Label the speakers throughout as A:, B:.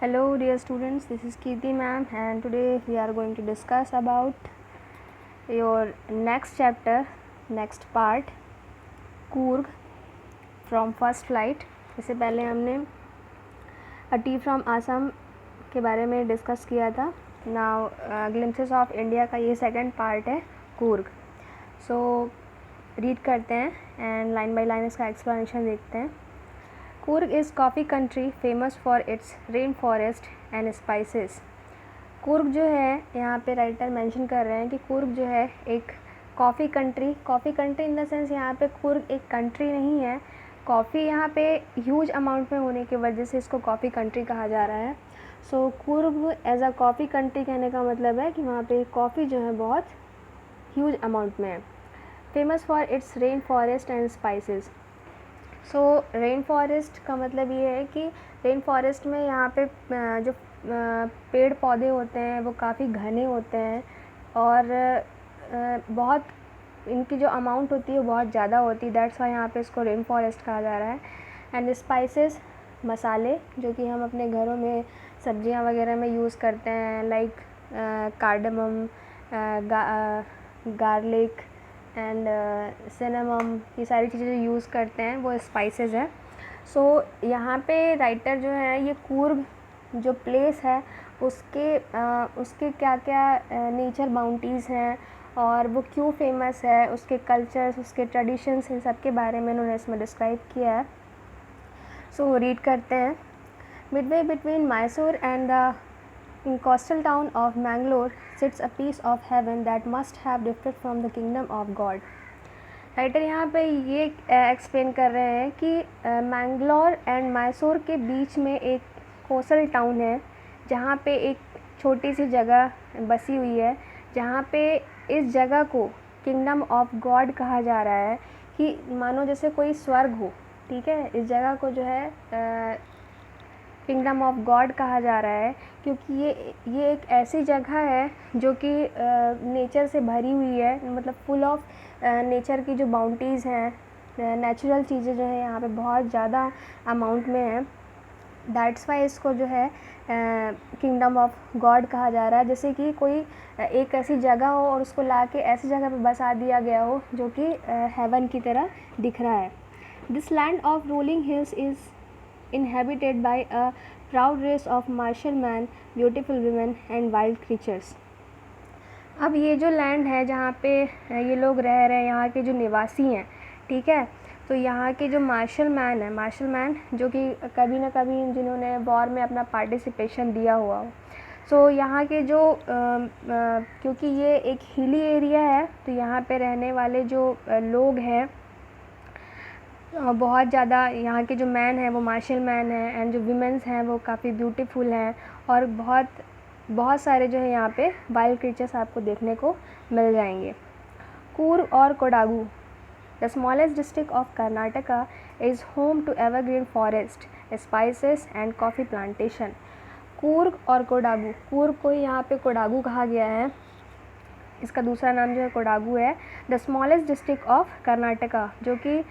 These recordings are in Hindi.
A: Hello dear students, this is Kirti ma'am and today we are going to discuss about your next chapter, next part, Coorg from first flight. इससे पहले हमने A tea from Assam के बारे में डिस्कस किया था. Now glimpses of India का ये सेकंड पार्ट है Coorg. So रीड करते हैं एंड लाइन बाय लाइन इसका एक्सप्लेनेशन देखते हैं. Coorg is coffee country famous for its rainforest and spices. Coorg जो है यहाँ पे राइटर मेंशन कर रहे हैं कि Coorg जो है एक coffee country in the sense यहाँ पे Coorg एक कंट्री नहीं है. कॉफ़ी यहाँ पे ह्यूज अमाउंट में होने की वजह से इसको कॉफ़ी कंट्री कहा जा रहा है. So Coorg as a coffee country कहने का मतलब है कि वहाँ पे कॉफ़ी जो है बहुत ह्यूज अमाउंट में है. Famous for its rain forest and spices. So rain forest का मतलब ये है कि रेन फॉरेस्ट में यहाँ पे जो पेड़ पौधे होते हैं वो काफ़ी घने होते हैं और बहुत इनकी जो अमाउंट होती है वो बहुत ज़्यादा होती है. दैट्स वाई यहाँ पे इसको रेन फॉरेस्ट कहा जा रहा है. एंड स्पाइसेस मसाले जो कि हम अपने घरों में सब्जियाँ वगैरह में यूज़ करते हैं like cardamom, garlic and cinnamon, ये सारी चीज़ें जो यूज़ करते हैं वो स्पाइसेस है. सो यहाँ पे राइटर जो है ये Coorg जो प्लेस है उसके क्या क्या नेचर बाउंटीज़ हैं और वो क्यों फेमस है, उसके कल्चर्स, उसके ट्रेडिशंस, इन सब के बारे में उन्होंने इसमें डिस्क्राइब किया है. सो रीड करते हैं. Midway between Mysore and the coastal town of Mangalore sits a piece of heaven that must have differed from the kingdom of God. Writer यहाँ पे ये एक्सप्लेन कर रहे हैं कि मैंगलोर एंड मैसूर के बीच में एक कोस्टल टाउन है जहाँ पे एक छोटी सी जगह बसी हुई है जहाँ पे इस जगह को किंगडम ऑफ गॉड कहा जा रहा है कि मानो जैसे कोई स्वर्ग हो. ठीक है, इस जगह को जो है किंगडम ऑफ गॉड कहा जा रहा है क्योंकि ये एक ऐसी जगह है जो कि नेचर से भरी हुई है. मतलब फुल ऑफ नेचर की जो बाउंटीज़ हैं, नेचुरल चीज़ें जो हैं यहाँ पे बहुत ज़्यादा अमाउंट में है. दैट्स वाई इसको जो है किंगडम ऑफ गॉड कहा जा रहा है. जैसे कि कोई एक ऐसी जगह हो और उसको ला के ऐसी जगह पे बसा दिया गया हो जो कि हेवन की तरह दिख रहा है. This land of rolling hills is inhabited by a proud race of martial men, beautiful women and wild creatures. अब ये जो लैंड है जहाँ पे ये लोग रह रहे हैं, यहाँ के जो निवासी हैं, ठीक है, तो यहाँ के जो मार्शल मैन जो कि कभी ना कभी जिन्होंने वॉर में अपना पार्टिसिपेशन दिया हुआ हो. सो यहाँ के जो क्योंकि ये एक हिली एरिया है तो यहाँ पे रहने वाले जो लोग हैं बहुत ज़्यादा, यहाँ के जो मैन हैं वो मार्शल मैन हैं एंड जो वीमेंस हैं वो काफ़ी ब्यूटीफुल हैं और बहुत सारे जो है यहाँ पे वाइल्ड क्रीचर्स आपको देखने को मिल जाएंगे. Coorg और Kodagu, the smallest district of Karnataka, is home to evergreen forest, spices and coffee plantation. Coorg और कोडागू, Coorg को यहाँ पे कोडागू कहा गया है, इसका दूसरा नाम जो है कोडागू है. The smallest district of Karnataka, जो कि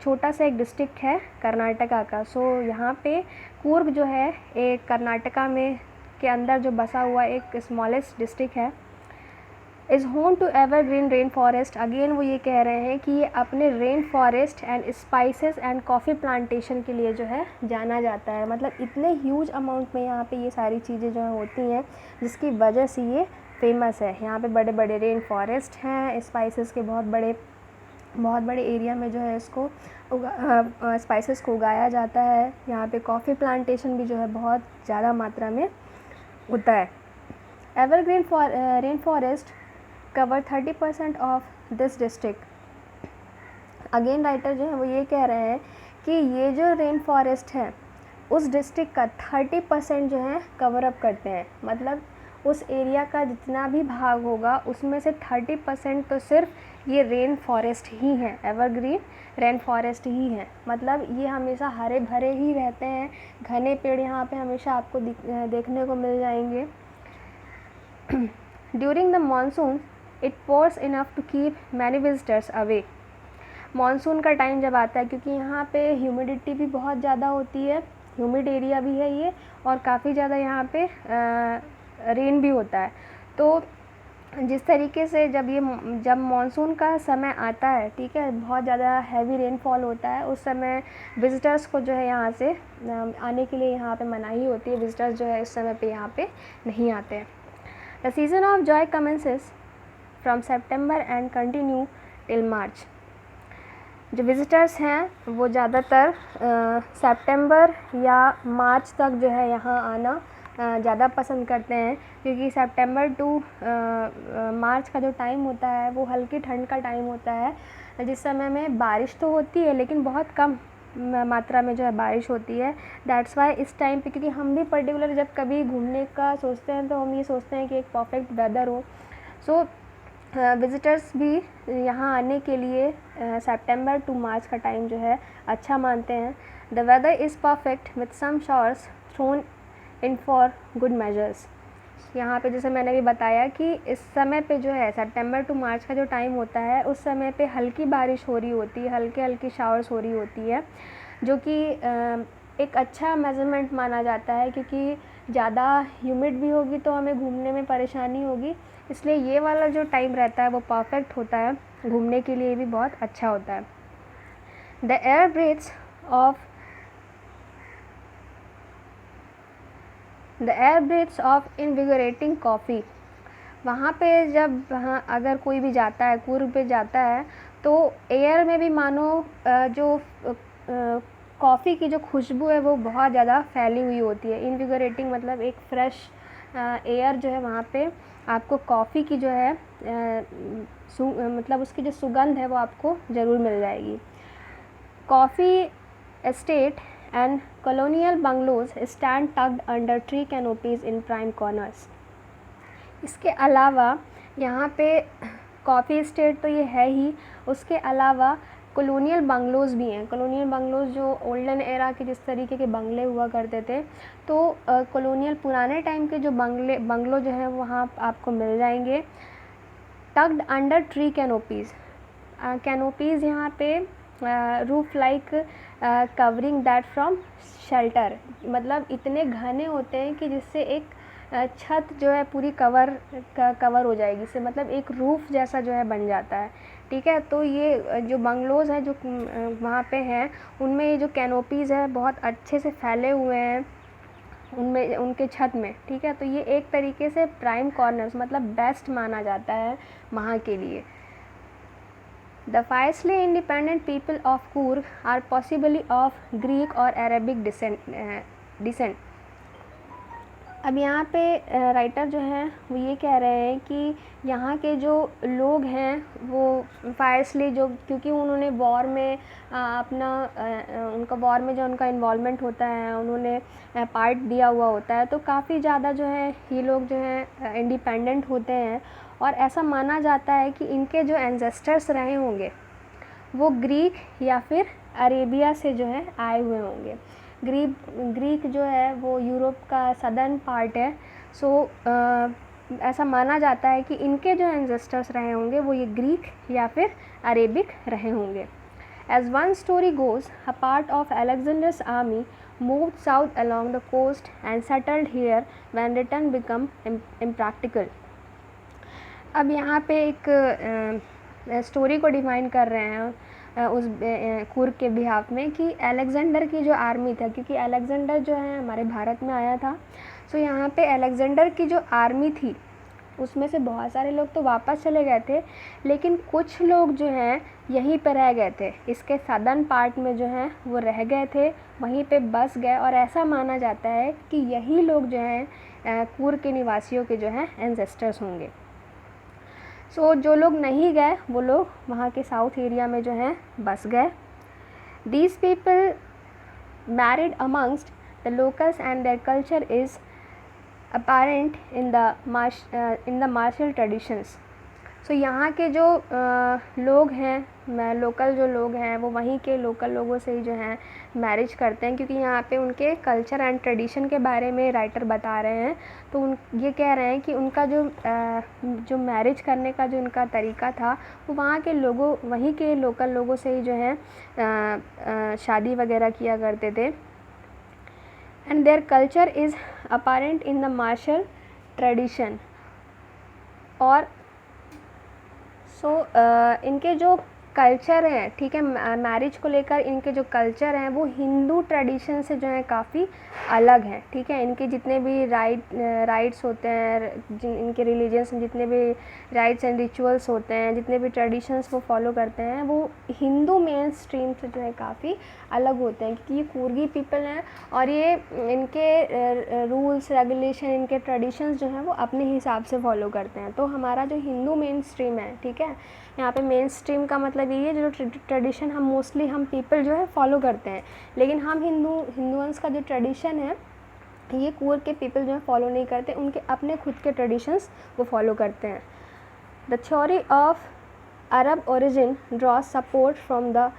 A: छोटा सा एक डिस्ट्रिक्ट है कर्नाटका का. सो यहाँ पे Coorg जो है एक कर्नाटका में के अंदर जो बसा हुआ एक स्मॉलेस्ट डिस्ट्रिक्ट है. Is home to evergreen rain forest. Again वो ये कह रहे हैं कि ये अपने rain forest and spices and coffee plantation के लिए जो है जाना जाता है. मतलब इतने ह्यूज अमाउंट में यहाँ पे ये सारी चीज़ें जो है होती हैं जिसकी वजह से ये फेमस है. यहाँ पे बड़े बड़े रेन फॉरेस्ट हैं, स्पाइसेस के बहुत बड़े एरिया में जो है इसको स्पाइसेस को उगाया जाता है. यहाँ पे कॉफ़ी प्लांटेशन भी जो है बहुत ज़्यादा मात्रा में होता है. Evergreen rain forest cover 30% of this district. Again writer जो है वो ये कह रहे हैं कि ये जो रेन फॉरेस्ट है उस डिस्ट्रिक्ट का 30% जो है कवर अप करते हैं. मतलब उस एरिया का जितना भी भाग होगा उसमें से 30% तो सिर्फ ये रेन फॉरेस्ट ही हैं, एवरग्रीन रेन फॉरेस्ट ही हैं. मतलब ये हमेशा हरे भरे ही रहते हैं, घने पेड़ यहाँ पे हमेशा आपको देखने को मिल जाएंगे. During the monsoon it pours enough to keep many visitors away. Monsoon का टाइम जब आता है क्योंकि यहाँ पे ह्यूमिडिटी भी बहुत ज़्यादा होती है ह्यूमिड एरिया भी है ये, और काफ़ी ज़्यादा यहाँ पे रेन भी होता है। तो जिस तरीके से जब मानसून का समय आता है, ठीक है, बहुत ज़्यादा हैवी रेनफॉल होता है, उस समय विज़िटर्स को जो है यहाँ से आने के लिए यहाँ पे मनाही होती है। विज़िटर्स जो है इस समय पे यहाँ पे नहीं आते हैं। The season off Joy commences from September and continue till March. जो विज़िटर्स हैं वो ज़्यादातर सितंबर या मार्च तक जो है यहाँ आना ज़्यादा पसंद करते हैं, क्योंकि सितंबर टू मार्च का जो टाइम होता है वो हल्की ठंड का टाइम होता है, जिस समय में बारिश तो होती है लेकिन बहुत कम मात्रा में जो है बारिश होती है। दैट्स वाई इस टाइम पे, क्योंकि हम भी पर्टिकुलर जब कभी घूमने का सोचते हैं तो हम ये सोचते हैं कि एक परफेक्ट वेदर हो। सो विज़िटर्स भी यहाँ आने के लिए सितंबर टू मार्च का टाइम जो है अच्छा मानते हैं। The weather is perfect with some showers thrown in for good measures. यहाँ पे जैसे मैंने भी बताया कि इस समय पे जो है सितंबर टू मार्च का जो टाइम होता है उस समय पे हल्की बारिश हो रही होती है, हल्की हल्की शावर्स हो रही होती है, जो कि एक अच्छा मेजरमेंट माना जाता है, क्योंकि ज़्यादा ह्यूमिड भी होगी तो हमें घूमने में परेशानी होगी। इसलिए ये वाला जो टाइम रहता है वो परफेक्ट होता है, घूमने के लिए भी बहुत अच्छा होता है। The air breathes of invigorating coffee. वहाँ पे जब वहाँ अगर कोई भी जाता है, कूर्ग पे जाता है, तो एयर में भी मानो जो कॉफ़ी की जो खुशबू है वो बहुत ज़्यादा फैली हुई होती है। इनविगोरेटिंग मतलब एक फ्रेश एयर जो है वहाँ पे आपको कॉफ़ी की जो है मतलब उसकी जो सुगंध है वो आपको ज़रूर मिल जाएगी। Coffee estate and colonial bungalows stand tucked under tree canopies in prime corners। इसके अलावा यहाँ पे कॉफ़ी एस्टेट तो ये है ही, उसके अलावा कॉलोनियल बंगलोज़ भी हैं। कॉलोनियल बंगलोज़ जो ओल्डन एरा के जिस तरीके के बंगले हुआ करते थे, तो कॉलोनियल पुराने टाइम के जो बंगलो जो हैं वहाँ आपको मिल जाएंगे। Tucked under tree canopies. Canopies यहाँ पे roof like covering that from shelter, मतलब इतने घने होते हैं कि जिससे एक छत जो है पूरी कवर हो जाएगी, इससे मतलब एक रूफ़ जैसा जो है बन जाता है। ठीक है, तो ये जो बंगलोज़ हैं जो वहाँ पे हैं, उनमें ये जो कैनोपीज़ है बहुत अच्छे से फैले हुए हैं उनमें, उनके छत में। ठीक है, तो ये एक तरीके से प्राइम कॉर्नर्स मतलब बेस्ट माना जाता है वहाँ के लिए। The fiercely independent people of Coorg are possibly of Greek or Arabic descent। अब यहाँ पे राइटर जो हैं वो ये कह रहे हैं कि यहाँ के जो लोग हैं वो फायरसली जो, क्योंकि उन्होंने वॉर में उनका वॉर में जो उनका इन्वॉल्वमेंट होता है, उन्होंने पार्ट दिया हुआ होता है, तो काफ़ी ज़्यादा जो है ये लोग जो हैं इंडिपेंडेंट होते हैं। और ऐसा माना जाता है कि इनके जो एंसेस्टर्स रहे होंगे वो ग्रीक या फिर अरेबिया से जो है आए हुए होंगे। ग्रीक जो है वो यूरोप का सदर्न पार्ट है। सो ऐसा माना जाता है कि इनके जो एंसेस्टर्स रहे होंगे वो ये ग्रीक या फिर अरेबिक रहे होंगे। As one story goes, a part of Alexander's army moved south along the coast and settled here when return become impractical। अब यहाँ पे एक स्टोरी को डिफाइन कर रहे हैं उस कूर्ग के बिहाफ में कि अलेक्जेंडर की जो आर्मी था, क्योंकि अलेक्जेंडर जो है हमारे भारत में आया था, सो यहाँ पे अलेक्जेंडर की जो आर्मी थी उसमें से बहुत सारे लोग तो वापस चले गए थे, लेकिन कुछ लोग जो हैं यहीं पर रह गए थे, इसके सदर्न पार्ट में जो हैं वो रह गए थे, वहीं पे बस गए। और ऐसा माना जाता है कि यही लोग जो हैं कूर्ग के निवासियों के जो हैं एंसेस्टर्स होंगे। सो जो लोग नहीं गए वो लोग वहाँ के साउथ एरिया में जो हैं बस गए। These people married amongst the locals and their culture is apparent in the martial traditions। सो यहाँ के जो लोग हैं, लोकल जो लोग हैं वो वहीं के लोकल लोगों से ही जो हैं मैरिज करते हैं, क्योंकि यहाँ पे उनके कल्चर एंड ट्रेडिशन के बारे में राइटर बता रहे हैं। तो ये कह रहे हैं कि उनका जो मैरिज करने का जो उनका तरीका था वो वहाँ के लोगों, वहीं के लोकल लोगों से ही जो है शादी वगैरह किया करते थे। And their culture is apparent in the martial tradition. और इनके जो कल्चर हैं, ठीक है, मैरिज को लेकर इनके जो कल्चर हैं वो हिंदू ट्रेडिशन से जो है काफ़ी अलग हैं, ठीक है। इनके जितने भी राइट्स होते हैं, इनके रिलीजन्स में जितने भी राइट्स एंड रिचुअल्स होते हैं, जितने भी ट्रेडिशंस वो फॉलो करते हैं, वो हिंदू मेन स्ट्रीम से जो है काफ़ी अलग होते हैं, क्योंकि ये कूर्गी पीपल हैं और ये इनके रूल्स रेगुलेशन, इनके ट्रेडिशंस जो हैं वो अपने हिसाब से फॉलो करते हैं। तो हमारा जो हिंदू मेन स्ट्रीम है, ठीक है, यहाँ पे मेन स्ट्रीम का मतलब ये है जो ट्रेडिशन हम मोस्टली हम पीपल जो है फॉलो करते हैं, लेकिन हम हिंदुअंस का जो ट्रेडिशन है ये कूर्ग के पीपल जो है फॉलो नहीं करते, उनके अपने खुद के ट्रेडिशंस वो फॉलो करते हैं। The theory of Arab origin draw support from the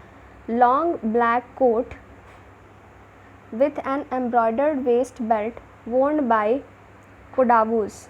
A: long black coat with an embroidered waist belt worn by Kodavus.